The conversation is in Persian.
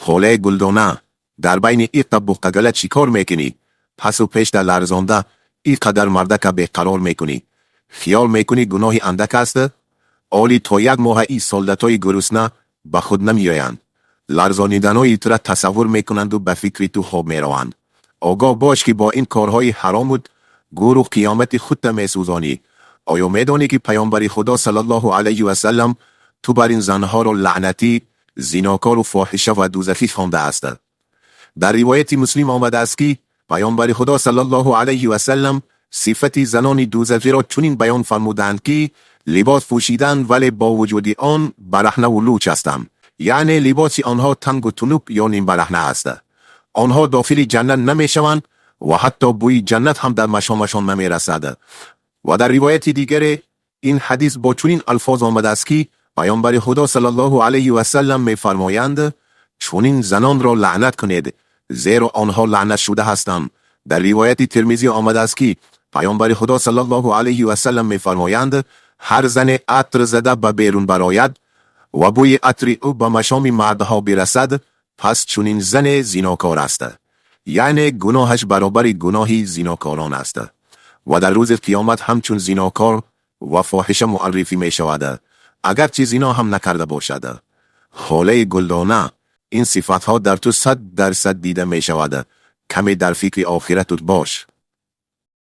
حوله گلدانه، در بین این طبقه چی کار میکنی؟ پس و پیش در لرزانده این قدر مردک بیقرار میکنی. خیال میکنی گناهی اندک است؟ اولی تا یک ماه ای سولدتای گرسنه به خود نمیآیند. لرزانیدنهای تو را تصور میکنند و به فکر تو خواب میروند. آگاه باش که با این کارهای حرام گور و قیامت خودت میسوزانی. آیا میدانی که پیامبر خدا صلی الله علیه و سلم تو بر این زنها را لعنتی، زیناکار و فاحشه و دوزخی خوانده است؟ در روایت مسلم آمده است که پیامبر خدا صلی الله علیه و سلم صفت زنان دوزخی را چنین بیان فرمودند که لباس پوشیدن ولی با وجود آن برهنه و لوچ هستند. یعنی لباس آنها تنگ و تنوب یا نیم برهنه است. آنها داخل جنت نمیشوند و حتی بوی جنت هم در مشامشان نمیرسد. و در روایت دیگر این حدیث با چنین الفاظ آمده است که پیامبر خدا صلی الله علیه و سلم میفرمایند چنین زنان را لعنت کنید زیرا آنها لعنت شده هستند. در روایت ترمذی آمده است که پیامبر خدا صلی الله علیه و سلم میفرمایند هر زن عطر زده به بیرون برآید و بوی عطر او به مشام مردها برسد پس چنین زن زیناکار است. یعنی گناهش برابر گناه زیناکاران است. و در روز قیامت همچون زیناکار و فاحشه معرفی می شود اگرچه زنا هم نکرده باشد. حوله گلدانه، این صفتها در تو 100% دیده می شود. کمی در فکر آخرتت باش.